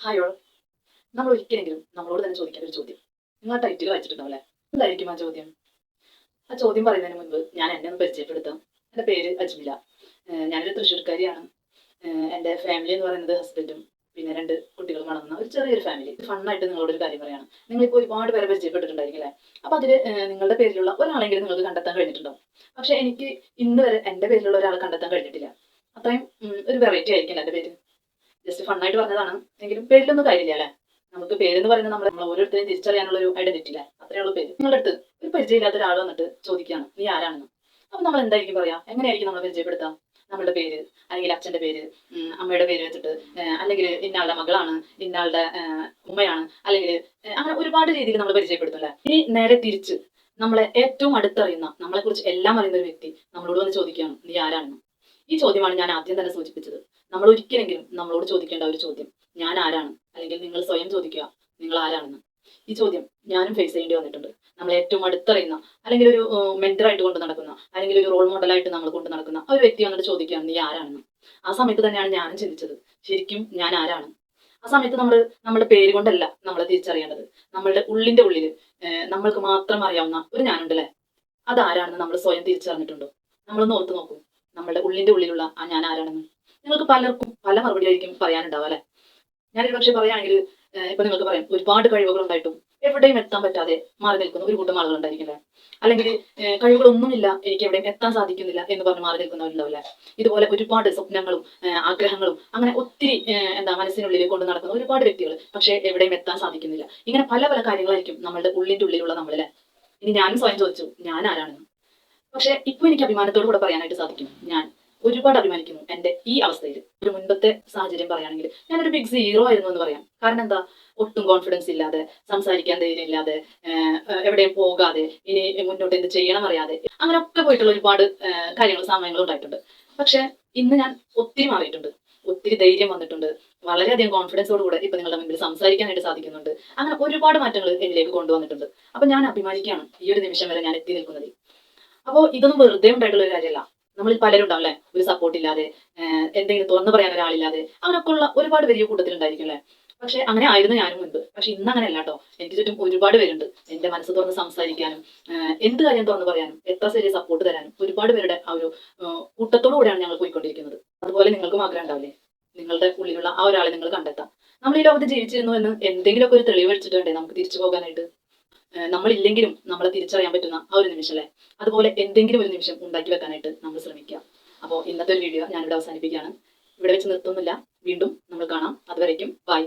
Hi all. നമ്മൾ ഒരിക്കലെങ്കിലും നമ്മളോട് തന്നെ ചോദിക്കേണ്ട ഒരു ചോദ്യം. നിങ്ങൾ ആ ടൈറ്റിൽ വായിച്ചിട്ടുണ്ടാവില്ലേ? എന്തായിരിക്കും ആ ചോദ്യം? ആ ചോദ്യം പറയുന്നതിന് മുൻപ് ഞാൻ എന്നെ ഒന്ന് പരിചയപ്പെടുത്താം. എൻ്റെ പേര് അജ്മില. ഞാനൊരു തൃശ്ശൂർക്കാരിയാണ്. എൻ്റെ ഫാമിലി എന്ന് പറയുന്നത് ഹസ്ബൻഡും പിന്നെ 2 കുട്ടികളും അടങ്ങുന്ന ഒരു ചെറിയൊരു ഫാമിലി. ഫണ്ണായിട്ട് നിങ്ങളോട് ഒരു കാര്യം പറയാണ്. നിങ്ങളിപ്പോൾ ഒരുപാട് പേരെ പരിചയപ്പെട്ടിട്ടുണ്ടായിരിക്കും അല്ലേ? അപ്പോൾ അതിൽ നിങ്ങളുടെ പേരിലുള്ള ഒരാളെങ്കിലും നിങ്ങൾക്ക് കണ്ടെത്താൻ കഴിഞ്ഞിട്ടുണ്ടാവും. പക്ഷേ എനിക്ക് ഇന്ന് വരെ എൻ്റെ പേരിലുള്ള ഒരാളെ കണ്ടെത്താൻ കഴിഞ്ഞിട്ടില്ല. അത്രയും ഒരു വെറൈറ്റി ആയിരിക്കില്ല എൻ്റെ പേര്. ജസ്റ്റ് ഫണ്ണായിട്ട് പറഞ്ഞതാണ്. എങ്കിലും പേരിലൊന്നും കാര്യമില്ല അല്ലേ? നമുക്ക് പേരെന്ന് പറയുന്നത് നമ്മൾ ഓരോരുത്തരെയും തിരിച്ചറിയാനുള്ള ഒരു ഐഡന്റിറ്റി അല്ലേ? അത്രേ ഉള്ളൂ പേര്. നിങ്ങളുടെ അടുത്ത് ഒരു പരിചയമില്ലാത്ത ഒരാൾ വന്നിട്ട് ചോദിക്കുകയാണ് നീ ആരാണെന്ന്. അപ്പൊ നമ്മൾ എന്തായിരിക്കും പറയാ? എങ്ങനെയായിരിക്കും നമ്മളെ പരിചയപ്പെടുത്താം? നമ്മളുടെ പേര്, അല്ലെങ്കിൽ അച്ഛന്റെ പേര്, അമ്മയുടെ പേര് വെച്ചിട്ട്, അല്ലെങ്കിൽ ഇന്നയാളുടെ മകളാണ്, ഇന്നയാളുടെ ഉമ്മയാണ്, അല്ലെങ്കിൽ അങ്ങനെ ഒരുപാട് രീതിയിൽ നമ്മൾ പരിചയപ്പെടുത്തും അല്ലേ? ഇനി നേരെ തിരിച്ച് നമ്മളെ ഏറ്റവും അടുത്തറിയുന്ന, നമ്മളെ കുറിച്ച് എല്ലാം അറിയുന്ന ഒരു വ്യക്തി നമ്മളോട് വന്ന് ചോദിക്കുകയാണ് നീ ആരാണെന്ന്. ഈ ചോദ്യമാണ് ഞാൻ ആദ്യം തന്നെ സൂചിപ്പിച്ചത്. നമ്മൾ ഒരിക്കലെങ്കിലും നമ്മളോട് ചോദിക്കേണ്ട ഒരു ചോദ്യം, ഞാൻ ആരാണ്? അല്ലെങ്കിൽ നിങ്ങൾ സ്വയം ചോദിക്കുക, നിങ്ങൾ ആരാണെന്ന്. ഈ ചോദ്യം ഞാനും ഫേസ് ചെയ്യേണ്ടി വന്നിട്ടുണ്ട്. നമ്മൾ ഏറ്റവും അടുത്തറിയുന്ന, അല്ലെങ്കിൽ ഒരു മെന്ററായിട്ട് കൊണ്ട് നടക്കുന്ന, അല്ലെങ്കിൽ ഒരു റോൾ മോഡലായിട്ട് നമ്മൾ കൊണ്ട് നടക്കുന്ന ആ ഒരു വ്യക്തി വന്നിട്ട് ചോദിക്കുകയാണ് നീ ആരാണെന്ന്. ആ സമയത്ത് തന്നെയാണ് ഞാനും ചിന്തിച്ചത്, ശരിക്കും ഞാൻ ആരാണ്? ആ സമയത്ത് നമ്മുടെ പേര് കൊണ്ടല്ല നമ്മളെ തിരിച്ചറിയേണ്ടത്. നമ്മളുടെ ഉള്ളിന്റെ ഉള്ളിൽ നമ്മൾക്ക് മാത്രം അറിയാവുന്ന ഒരു ഞാനുണ്ടല്ലേ, അതാരാണെന്ന് നമ്മൾ സ്വയം തിരിച്ചറിഞ്ഞിട്ടുണ്ടോ? നമ്മളൊന്ന് ഓർത്ത് നോക്കൂ, നമ്മുടെ ഉള്ളിന്റെ ഉള്ളിലുള്ള ആ ഞാൻ ആരാണെന്ന്. നിങ്ങൾക്ക് പലർക്കും പല മറുപടി ആയിരിക്കും പറയാനുണ്ടാവുക അല്ലെ? ഞാനൊരു പക്ഷെ പറയുകയാണെങ്കിൽ ഇപ്പൊ നിങ്ങൾക്ക് പറയാം ഒരുപാട് കഴിവുകൾ ഉണ്ടായിട്ടും എവിടെയും എത്താൻ പറ്റാതെ മാറി നിൽക്കുന്ന ഒരു കൂട്ടം ആളുകൾ ഉണ്ടായിരിക്കില്ലേ? അല്ലെങ്കിൽ കഴിവുകളൊന്നുമില്ല, എനിക്ക് എവിടെയും എത്താൻ സാധിക്കുന്നില്ല എന്ന് പറഞ്ഞ് മാറി നിൽക്കുന്നവരുണ്ടാവില്ലേ? ഇതുപോലെ ഒരുപാട് സ്വപ്നങ്ങളും ആഗ്രഹങ്ങളും അങ്ങനെ ഒത്തിരി എന്താ മനസ്സിനുള്ളിൽ കൊണ്ട് നടക്കുന്ന ഒരുപാട് വ്യക്തികൾ, പക്ഷെ എവിടെയും എത്താൻ സാധിക്കുന്നില്ല. ഇങ്ങനെ പല പല കാര്യങ്ങളായിരിക്കും നമ്മളുടെ ഉള്ളിന്റെ ഉള്ളിലുള്ള നമ്മളിലെ. ഇനി ഞാനും സ്വയം ചോദിച്ചു ഞാൻ ആരാണെന്ന്. പക്ഷെ ഇപ്പൊ എനിക്ക് അഭിമാനത്തോടു കൂടെ പറയാനായിട്ട് സാധിക്കും, ഞാൻ ഒരുപാട് അഭിമാനിക്കുന്നു എന്റെ ഈ അവസ്ഥയിൽ. ഒരു മുൻപത്തെ സാഹചര്യം പറയുകയാണെങ്കിൽ ഞാനൊരു ബിഗ് സീറോ ആയിരുന്നു എന്ന് പറയാം. കാരണം എന്താ, ഒട്ടും കോൺഫിഡൻസ് ഇല്ലാതെ, സംസാരിക്കാൻ ധൈര്യം ഇല്ലാതെ, എവിടെയും പോകാതെ, ഇനി മുന്നോട്ട് എന്ത് ചെയ്യണം അറിയാതെ, അങ്ങനെയൊക്കെ പോയിട്ടുള്ള ഒരുപാട് കാര്യങ്ങളും സമയങ്ങളും ഉണ്ടായിട്ടുണ്ട്. പക്ഷെ ഇന്ന് ഞാൻ ഒത്തിരി മാറിയിട്ടുണ്ട്, ഒത്തിരി ധൈര്യം വന്നിട്ടുണ്ട്, വളരെയധികം കോൺഫിഡൻസോട് കൂടെ ഇപ്പൊ നിങ്ങളുടെ മുമ്പിൽ സംസാരിക്കാനായിട്ട് സാധിക്കുന്നുണ്ട്. അങ്ങനെ ഒരുപാട് മാറ്റങ്ങൾ എന്നിലേക്ക് കൊണ്ടുവന്നിട്ടുണ്ട്. അപ്പൊ ഞാൻ അഭിമാനിക്കുകയാണ് ഈ ഒരു നിമിഷം വരെ ഞാൻ എത്തി നിൽക്കുന്നത്. അപ്പോൾ ഇതൊന്നും വെറുതെ ഉണ്ടായിട്ടുള്ള ഒരു കാര്യമല്ല. നമ്മളിൽ പലരും ഉണ്ടാവും അല്ലെ, ഒരു സപ്പോർട്ട് ഇല്ലാതെ, എന്തെങ്കിലും തുറന്നു പറയാൻ ഒരാളില്ലാതെ, അങ്ങനെയൊക്കെ ഉള്ള ഒരുപാട് വലിയ കൂട്ടത്തിലുണ്ടായിരിക്കും അല്ലെ? പക്ഷെ അങ്ങനെ ആയിരുന്നു ഞാനും മുൻപ്. പക്ഷെ ഇന്ന് അങ്ങനെയല്ല കേട്ടോ. എനിക്ക് ചുറ്റും ഒരുപാട് പേരുണ്ട് എന്റെ മനസ്സ് തുറന്ന് സംസാരിക്കാനും, എന്ത് കാര്യം തുറന്നു പറയാനും, എത്ര ചെറിയ സപ്പോർട്ട് തരാനും ഒരുപാട് പേരുടെ ആ ഒരു കൂട്ടത്തോടു കൂടെയാണ് ഞങ്ങൾ പോയിക്കൊണ്ടിരിക്കുന്നത്. അതുപോലെ നിങ്ങൾക്കും ആഗ്രഹം ഉണ്ടാവില്ലേ, നിങ്ങളുടെ ഉള്ളിലുള്ള ആ ഒരാളെ നിങ്ങൾ കണ്ടെത്താം. നമ്മൾ ഈ ലോകത്ത് ജീവിച്ചിരുന്നു എന്ന് എന്തെങ്കിലുമൊക്കെ ഒരു തെളിവ് വെച്ചിട്ട് വേണ്ടേ നമുക്ക് തിരിച്ചു പോകാനായിട്ട്? നമ്മളില്ലെങ്കിലും നമ്മളെ തിരിച്ചറിയാൻ പറ്റുന്ന ആ ഒരു നിമിഷം അല്ലേ, അതുപോലെ എന്തെങ്കിലും ഒരു നിമിഷം ഉണ്ടാക്കി വെക്കാനായിട്ട് നമ്മൾ ശ്രമിക്കുക. അപ്പോൾ ഇന്നത്തെ ഒരു വീഡിയോ ഞാനിവിടെ അവസാനിപ്പിക്കുകയാണ്. ഇവിടെ വെച്ച് നിർത്തുന്നില്ല, വീണ്ടും നമ്മൾ കാണാം. അതുവരേക്കും ബൈ.